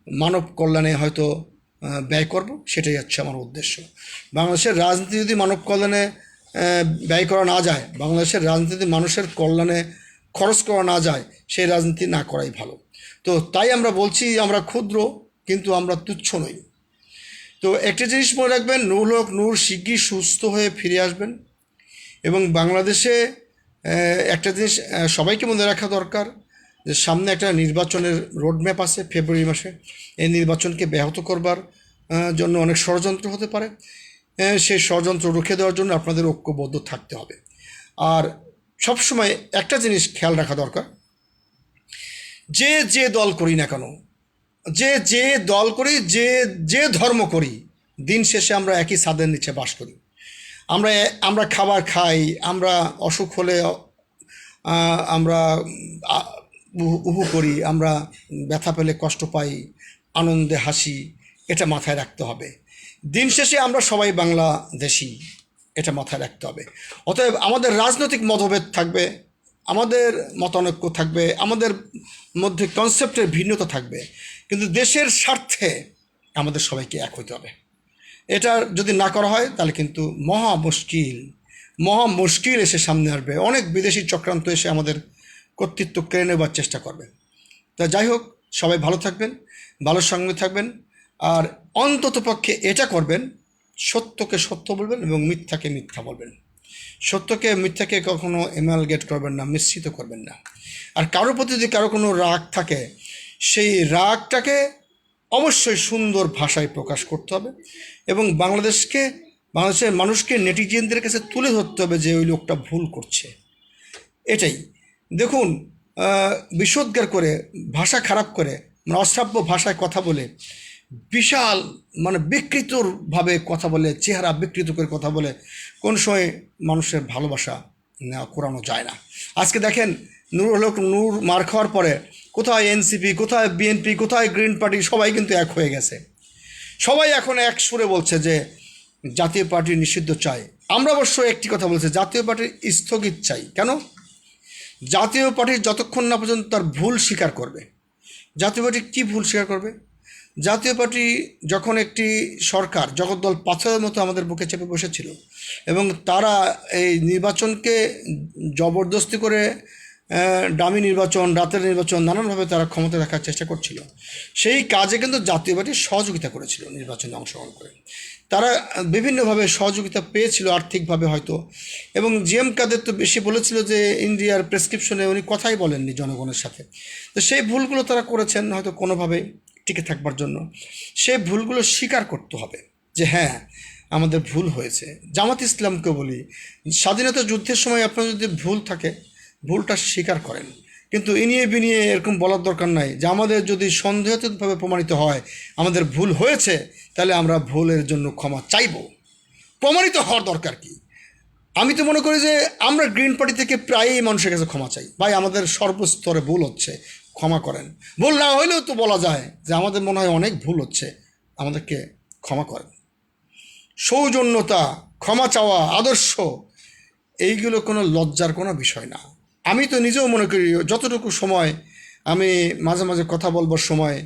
মানব কল্যাণে হয়তো ব্যয় করব, সেটাই হচ্ছে আমার উদ্দেশ্য। বাংলাদেশের রাজনীতি যদি মানব কল্যাণে ব্যয় করা না যায়, বাংলাদেশের রাজনীতি মানুষের কল্যাণে খরচ করা না যায়, সেই রাজনীতি না করাই ভালো। তো তাই আমরা বলছি, আমরা ক্ষুদ্র কিন্তু আমরা তুচ্ছ নই। তো একটা জিনিস মনে রাখবেন, নুরুল হক নূর শিগগিরই সুস্থ হয়ে ফিরে আসবেন। এবং বাংলাদেশে একটা জিনিস সবাইকে মনে রাখা দরকার, যে সামনে একটা নির্বাচনের রোডম্যাপ আছে ফেব্রুয়ারি মাসে। এই নির্বাচনকে ব্যাহত করবার জন্য অনেক ষড়যন্ত্র হতে পারে। সেই ষড়যন্ত্র রুখে দেওয়ার জন্য আপনাদের ঐক্যবদ্ধ থাকতে হবে। আর সবসময় একটা জিনিস খেয়াল রাখা দরকার, যে দল করি না কেন, যে দল করি, যে ধর্ম করি, দিন শেষে আমরা একই ছাদের নিচে বাস করি। আমরা খাবার খাই, আমরা অসুখ হলে আমরা উহু করি, আমরা ব্যথা পেলে কষ্ট পাই, আনন্দে হাসি, এটা মাথায় রাখতে হবে। দিন শেষে আমরা সবাই বাংলাদেশি, এটা মাথায় রাখতে হবে। অতএব আমাদের রাজনৈতিক মতভেদ থাকবে, আমাদের মতানৈক্য থাকবে, আমাদের মধ্যে কনসেপ্টের ভিন্নতা থাকবে, কিন্তু দেশের স্বার্থে আমাদের সবাইকে এক হইতে হবে। এটা যদি না করা হয় তাহলে কিন্তু মহা মুশকিল এসে সামনে আসবে। অনেক বিদেশি চক্রান্ত এসে আমাদের কর্তৃত্ব কেড়ে নেবার চেষ্টা করবে। তা যাই হোক, সবাই ভালো থাকবেন, ভালোর সঙ্গে থাকবেন, আর অন্তত পক্ষে এটা করবেন, সত্যকে সত্য বলবেন এবং মিথ্যাকে মিথ্যা বলবেন। সত্যকে মিথ্যাকে কখনো এমালগেট করবেন না, মিশ্রিত করবেন না। আর কারোর প্রতি যদি কারো কোনো রাগ থাকে, সেই রাগটাকে অবশ্যই সুন্দর ভাষায় প্রকাশ করতে হবে এবং বাংলাদেশের মানুষকে নেটিজেনদের কাছে তুলে ধরতে হবে যে ওই লোকটা ভুল করছে। এটাই দেখুন, বিষোদ্গার করে, ভাষা খারাপ করে, অশ্রাব্য ভাষায় কথা বলে, বিশাল বিকৃতভাবে কথা বলে, চেহারা বিকৃত করে কথা বলে কোন সময় মানুষের ভালোবাসা করানো যায় না। আজকে দেখেন, নুরুল হক নূর মার খাওয়ার পরে কোথায় এনসিপি, কোথায় বিএনপি, কোথায় গ্রিন পার্টি, সবাই কিন্তু এক হয়ে গেছে। সবাই এখন এক সুরে বলছে যে জাতীয় পার্টি নিষিদ্ধ চাই। আমরা অবশ্য একটি কথা বলছি, জাতীয় পার্টির স্থগিত চাই। কেন? জাতীয় পার্টি যতক্ষণ না পর্যন্ত তার ভুল স্বীকার করবে। জাতীয় পার্টি কী ভুল স্বীকার করবে? জাতীয় পার্টি যখন একটি সরকার জগদ্দল পাথরের মতো আমাদের বুকে চেপে বসেছিল এবং তারা এই নির্বাচনকে জবরদস্তি করে ডামি নির্বাচন, রাতের নির্বাচন, নানানভাবে তারা ক্ষমতা রাখার চেষ্টা করছিল। সেই কাজে কিন্তু জাতীয় পার্টি সহযোগিতা করেছিল নির্বাচনে অংশগ্রহণ করে। তারা বিভিন্নভাবে সহযোগিতা পেয়েছিল আর্থিকভাবে হয়তো। এবং জিএম কাদের তো বেশি বলেছিল যে ইন্ডিয়ার প্রেসক্রিপশনে উনি কথাই বলেননি জনগণের সাথে। তো সেই ভুলগুলো তারা করেছেন হয়তো কোনোভাবে টিকে থাকবার জন্য। সেই ভুলগুলো স্বীকার করতে হবে যে হ্যাঁ আমাদের ভুল হয়েছে। জামাত ইসলামকে বলি, স্বাধীনতা যুদ্ধের সময় আপনার যদি ভুল থাকে ভুলটা স্বীকার করেন, কিন্তু ইনিয়ে বিনিয়ে এরকম বলার দরকার নাই যে আমাদের যদি সন্দেহাতীতভাবে প্রমাণিত হয় আমাদের ভুল হয়েছে তাহলে আমরা ভুলের জন্য ক্ষমা চাইব। প্রমাণিত হওয়ার দরকার কি? আমি তো মনে করি যে আমরা গ্রিন পার্টি থেকে প্রায়ই মানুষের কাছে ক্ষমা চাই, ভাই আমাদের সর্বস্তরে ভুল হচ্ছে, ক্ষমা করেন। ভুল না হইলেও তো বলা যায় যে আমাদের মনে হয় অনেক ভুল হচ্ছে, আমাদেরকে ক্ষমা করেন। সৌজন্যতা, ক্ষমা চাওয়া, আদর্শ, এইগুলো কোনো লজ্জার কোনো বিষয় না। আমি তো নিজেও মনে করি যতটুকু সময় আমি মাঝে মাঝে কথা বলবার সময়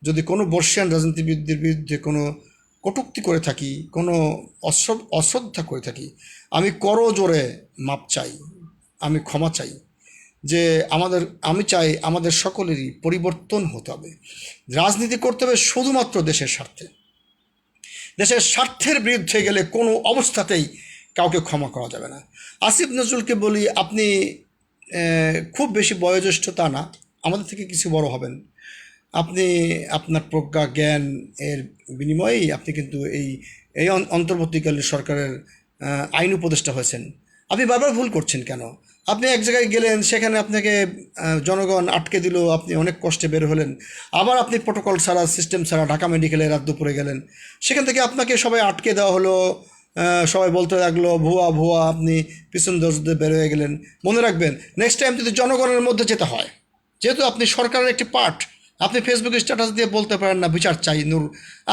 যদি কোনো বর্ষিয়ান রাজনীতিবিদদের বিরুদ্ধে কোনো কটূক্তি করে থাকি, কোনো অশ্রদ্ধা করে থাকি, আমি করজোরে মাপ চাই, আমি ক্ষমা চাই। যে আমি চাই আমাদের সকলেরই পরিবর্তন হতে হবে। রাজনীতি করতে হবে শুধুমাত্র দেশের স্বার্থে। দেশের স্বার্থের বিরুদ্ধে গেলে কোনো অবস্থাতেই কাউকে ক্ষমা করা যাবে না। আসিফ নজরুলকে বলি, আপনি খুব বেশি বয়োজ্যেষ্ঠ তা না, আমাদের থেকে কিছু বড় হবেন। আপনি আপনার প্রজ্ঞা জ্ঞান এর বিনিময়েই আপনি কিন্তু এই এই অন্তর্বর্তীকালীন সরকারের আইন উপদেষ্টা হয়েছেন। আপনি বারবার ভুল করছেন কেন? আপনি এক জায়গায় গেলেন, সেখানে আপনাকে জনগণ আটকে দিল, আপনি অনেক কষ্টে বের হলেন। আবার আপনি প্রোটোকল ছাড়া, সিস্টেম ছাড়া ঢাকা মেডিকেলে রাত দুপুরে গেলেন, সেখান থেকে আপনাকে সবাই আটকে দেওয়া হলো। সবাই বলতে লাগলো ভুয়া ভুয়া, আপনি পিছন দরজা বের হয়ে গেলেন। মনে রাখবেন নেক্সট টাইম যদি জনগণের মধ্যে যেতে হয়, যেহেতু আপনি সরকারের একটি পার্ট, আপনি ফেসবুকে স্ট্যাটাস দিয়ে বলতে পারেন না বিচার চাই নূর,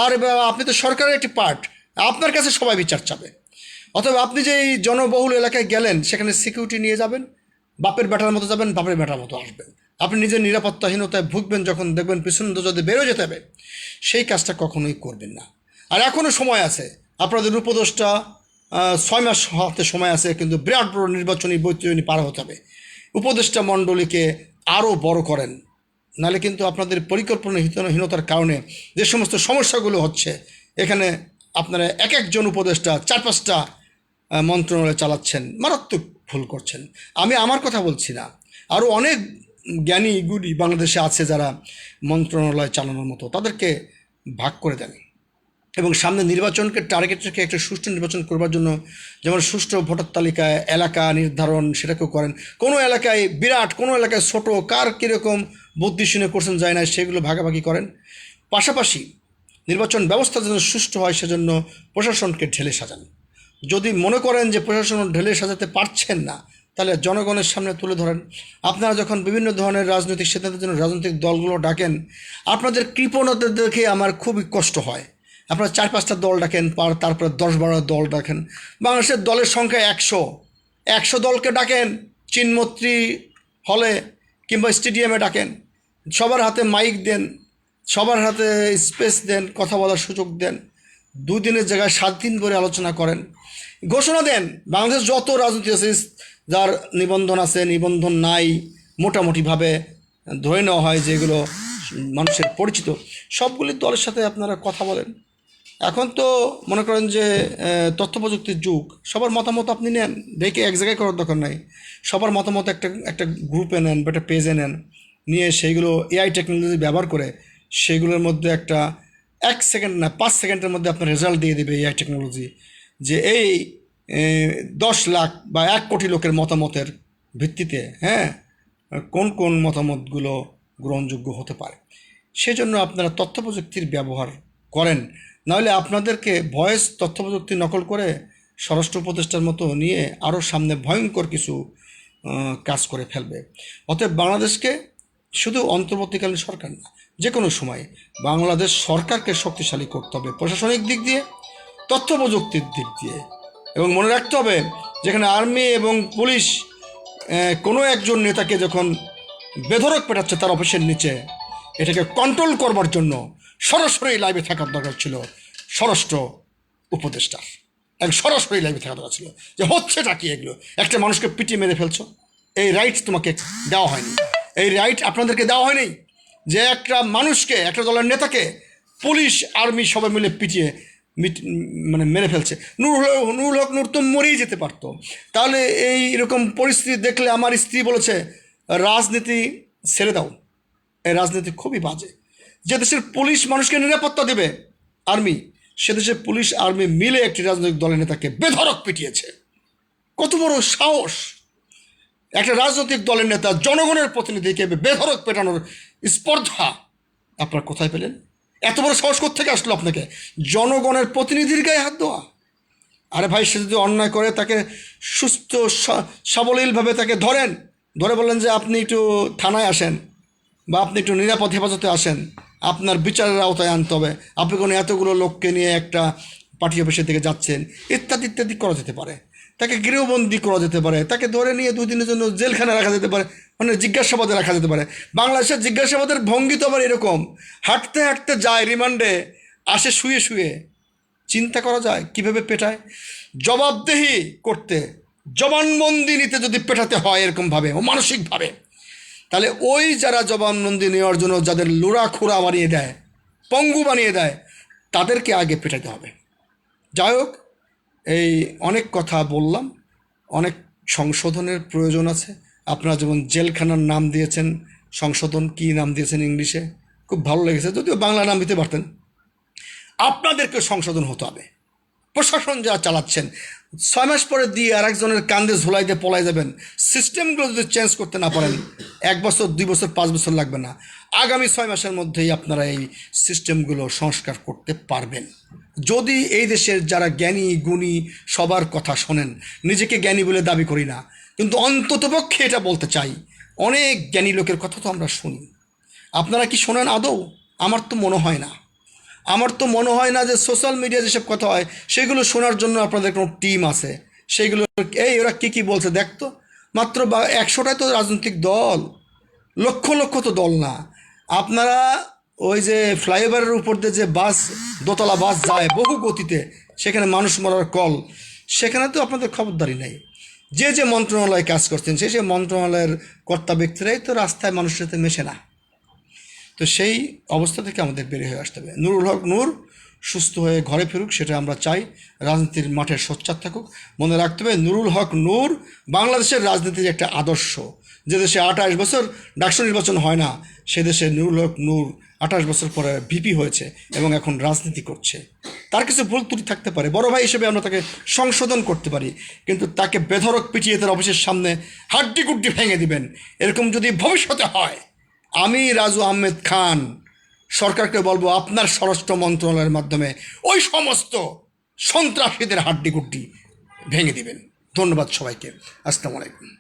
আর আপনি তো সরকারের একটি পার্ট, আপনার কাছে সবাই বিচার চাবে। অথবা আপনি যে এই জনবহুল এলাকায় গেলেন, সেখানে সিকিউরিটি নিয়ে যাবেন, বাপের বেটার মতো যাবেন, বাপের বেটার মতো আসবেন। আপনি নিজের নিরাপত্তাহীনতায় ভুগবেন, যখন দেখবেন পিছন যদি বেরো যেতে হবে, সেই কাজটা কখনোই করবেন না। আর এখনও সময় আছে, আপনাদের উপদেষ্টা 6 মাস হাতে সময় আছে, কিন্তু বিরাট বড় নির্বাচনী বৈতরণী পার হতে হবে। উপদেষ্টা মণ্ডলীকে আরও বড় করেন, নাহলে কিন্তু আপনাদের পরিকল্পনাহীনতার কারণে যে সমস্ত সমস্যাগুলো হচ্ছে, এখানে আপনারা এক একজন উপদেষ্টা 4-5টা মন্ত্রণালয় চালাচ্ছেন, মারাত্মক ভুল করছেন। আমি আমার কথা বলছি না, আরও অনেক জ্ঞানী গুণী বাংলাদেশে আছে যারা মন্ত্রণালয় চালানোর মতো, তাদেরকে ভাগ করে দেন। এবং সামনে নির্বাচনকে টার্গেট রেখে একটা সুষ্ঠু নির্বাচন করবার জন্য, যেমন সুষ্ঠু ভোটার তালিকায় এলাকা নির্ধারণ সেটাকেও করেন। কোনো এলাকায় বিরাট, কোনো এলাকায় ছোট, কার কীরকম বুদ্ধি শুনে করছেন যায় না, সেগুলো ভাগাভাগি করেন। পাশাপাশি নির্বাচন ব্যবস্থা যেন সুষ্ঠু হয় সেজন্য প্রশাসনকে ঢেলে সাজান। যদি মনে করেন যে প্রশাসন ঢেলে সাজাতে পারছেন না, তাহলে জনগণের সামনে তুলে ধরেন। আপনারা যখন বিভিন্ন ধরনের রাজনৈতিক সিদ্ধান্তের জন্য রাজনৈতিক দলগুলো ডাকেন, আপনাদের কৃপণতা দেখে আমার খুবই কষ্ট হয়। আপনারা 4-5টা দল ডাকেন, তারপরে 10-12 দল ডাকেন। বাংলাদেশের দলের সংখ্যা 100 দলকে ডাকেন চিনমৈত্রী হলে কিংবা স্টেডিয়ামে ডাকেন, সবার হাতে মাইক দেন, সবার হাতে স্পেস দেন, কথা বলার সুযোগ দেন, 2 দিনের জায়গায় 7 দিন ধরে আলোচনা করেন, ঘোষণা দেন। বাংলাদেশ যত রাজনীতি আছে, যার নিবন্ধন আছে, নিবন্ধন নাই, মোটামুটিভাবে ধরে নেওয়া হয় যেগুলো মানুষের পরিচিত, সবগুলি দলের সাথে আপনারা কথা বলেন। এখন তো মনে করেন যে তথ্য প্রযুক্তির যুগ, সবার মতামত আপনি নেন, ডেকে এক জায়গায় করার দরকার নাই। সবার মতামত একটা গ্রুপে নেন বা একটা পেজে নেন, নিয়ে সেইগুলো এআই টেকনোলজি ব্যবহার করে সেগুলোর মধ্যে 1 সেকেন্ড না 5 সেকেন্ডের মধ্যে আপনার রেজাল্ট দিয়ে দেবে এআই টেকনোলজি, যে এই 10 লাখ বা 1 কোটি লোকের মতামতের ভিত্তিতে কোন কোন মতামতগুলো গ্রহণযোগ্য হতে পারে। সেজন্য আপনারা তথ্য প্রযুক্তির ব্যবহার করেন, নাহলে আপনাদেরকে ভয়েস তথ্য প্রযুক্তি নকল করে স্বরাষ্ট্র উপদেষ্টার মতো নিয়ে আরও সামনে ভয়ঙ্কর কিছু কাজ করে ফেলবে। অতএব বাংলাদেশকে শুধু অন্তর্বর্তীকালীন সরকার না, যে কোনো সময় বাংলাদেশ সরকারকে শক্তিশালী করতে হবে প্রশাসনিক দিক দিয়ে, তথ্য প্রযুক্তির দিক দিয়ে। এবং মনে রাখতে হবে, যেখানে আর্মি এবং পুলিশ কোনো একজন নেতাকে যখন বেধড়ক পেটাচ্ছে তার অফিসের নিচে, এটাকে কন্ট্রোল করবার জন্য সরাসরি লাইভে থাকার দরকার ছিল স্বরাষ্ট্র উপদেষ্টার। এক সরাসরি লাইভে থাকা দরকার ছিল যে হচ্ছেটা কি এগুলো, একটা মানুষকে পিটিয়ে মেরে ফেলছো, এই রাইটস তোমাকে দেওয়া হয়নি, এই রাইট আপনাদেরকে দেওয়া হয়নি যে একটা মানুষকে, একটা দলের নেতাকে পুলিশ আর্মি সবাই মিলে পিটিয়ে মানে মেরে ফেলছে। নুরুল হক নূর তো মরেই যেতে পারতো। তাহলে এই এরকম পরিস্থিতি দেখলে আমার স্ত্রী বলেছে রাজনীতি ছেড়ে দাও, এই রাজনীতি খুবই বাজে। যে দেশের পুলিশ মানুষকে নিরাপত্তা দেবে, আর্মি, সে দেশের পুলিশ আর্মি মিলে একটি রাজনৈতিক দলের নেতাকে বেধড়ক পিটিয়েছে। কত বড় সাহস! একটা রাজনৈতিক দলের নেতা জনগণের প্রতিনিধিকে বেধড়ক পেটানোর স্পর্ধা আপনারা কোথায় পেলেন? এত বড় সাহস কোত্থেকে আসলো আপনাকে? জনগণের প্রতিনিধির গায়ে হাত দেওয়া! আরে ভাই, সে যদি অন্যায় করে তাকে সুস্থ সাবলীলভাবে তাকে ধরে বললেন যে আপনি একটু থানায় আসেন বা আপনি একটু নিরাপদ হেফাজতে আসেন, আপনার বিচারের আওতায় আনতে হবে, আপনি কোনো এতগুলো লোককে নিয়ে একটা পার্টি অফিসের দিকে যাচ্ছেন, ইত্যাদি ইত্যাদি করা যেতে পারে। তাকে গৃহবন্দী করা যেতে পারে, তাকে ধরে নিয়ে 2 দিনের জন্য জেলখানায় রাখা যেতে পারে, মানে জিজ্ঞাসাবাদে রাখা যেতে পারে। বাংলাদেশের জিজ্ঞাসাবাদের ভঙ্গি তো আবার এরকম, হাঁটতে হাঁটতে যায় রিমান্ডে, আসে শুয়ে শুয়ে। চিন্তা করা যায় কীভাবে পেটায়? জবাবদেহি করতে, জবানবন্দি নিতে যদি পেটাতে হয় এরকমভাবে ও মানসিকভাবে, তাহলে ওই যারা জবানবন্দি নেওয়ার জন্য যাদের লোড়া খোড়া বানিয়ে দেয়, পঙ্গু বানিয়ে দেয়, তাদেরকে আগে পেটাতে হবে। যাই হোক, এই অনেক কথা বললাম, অনেক সংশোধনের প্রয়োজন আছে। আপনারা যেমন জেলখানার নাম দিয়েছেন, সংশোধন কী নাম দিয়েছেন ইংলিশে, খুব ভালো লেগেছে। যদিও বাংলা নাম দিতে পারতেন। আপনাদেরকে সংশোধন হতে হবে। প্রশাসন যা চালাচ্ছেন, 6 মাস পরে দিয়ে আর একজনের কান্দে ঝোলাই দিয়ে পলাই যাবেন। সিস্টেমগুলো যদি চেঞ্জ করতে না পারেন, 1 বছর 2 বছর 5 বছর লাগবে না, আগামী 6 মাসের মধ্যেই আপনারা এই সিস্টেমগুলো সংস্কার করতে পারবেন। যদি এই দেশের যারা জ্ঞানী গুণী সবার কথা শোনেন, নিজেকে জ্ঞানী বলে দাবি করি না, কিন্তু অন্ততপক্ষে এটা বলতে চাই, অনেক জ্ঞানী লোকের কথা তো আমরা শুনি। আপনারা কি শোনেন আদৌ? আমার তো মনে হয় না। আমার তো মনে হয় না যে সোশ্যাল মিডিয়া যেসব কথা হয় সেগুলো শোনার জন্য আপনাদের কোনো টিম আছে। সেইগুলো ওরা কী বলছে দেখতো। মাত্র 100টাই তো রাজনৈতিক দল, লক্ষ লক্ষ তো দল না। আপনারা ওই যে ফ্লাইওভারের উপর দিয়ে যে বাস, দোতলা বাস যায় বহু গতিতে, সেখানে মানুষ মরার কল, সেখানে তো আপনাদের খবরদারি নেই। যে মন্ত্রণালয়ে কাজ করছেন সেই মন্ত্রণালয়ের কর্তা ব্যক্তিরাই তো রাস্তায় মানুষের সাথে মেশে না। তো সেই অবস্থা থেকে আমাদের বেরিয়ে হয়ে আসতে হবে। নুরুল হক নূর সুস্থ হয়ে ঘরে ফিরুক, সেটা আমরা চাই। রাজনীতির মাঠে সোচ্চার থাকুক। মনে রাখতে হবে, নুরুল হক নূর বাংলাদেশের রাজনীতির একটা আদর্শ। যে দেশে 28 বছর ডাকসু নির্বাচন হয় না, সে দেশে নুরুল হক নূর 28 বছর পরে ভিপি হয়েছে এবং এখন রাজনীতি করছে। তার কিছু ভুল ত্রুটি থাকতে পারে, বড় ভাই হিসেবে আমরা তাকে সংশোধন করতে পারি, কিন্তু তাকে বেধড়ক পিটিয়ে তার অফিসের সামনে হাড্ডি গুড্ডি ভেঙে দিবেন, এরকম যদি ভবিষ্যতে হয়, আমি রাজু আহমেদ খান সরকারকে বলবো আপনার স্বরাষ্ট্র মন্ত্রণালয়ের মাধ্যমে ওই সমস্ত সন্ত্রাসীদের হাড্ডি গুড্ডি ভেঙে দিবেন। ধন্যবাদ সবাইকে। আসসালামু আলাইকুম।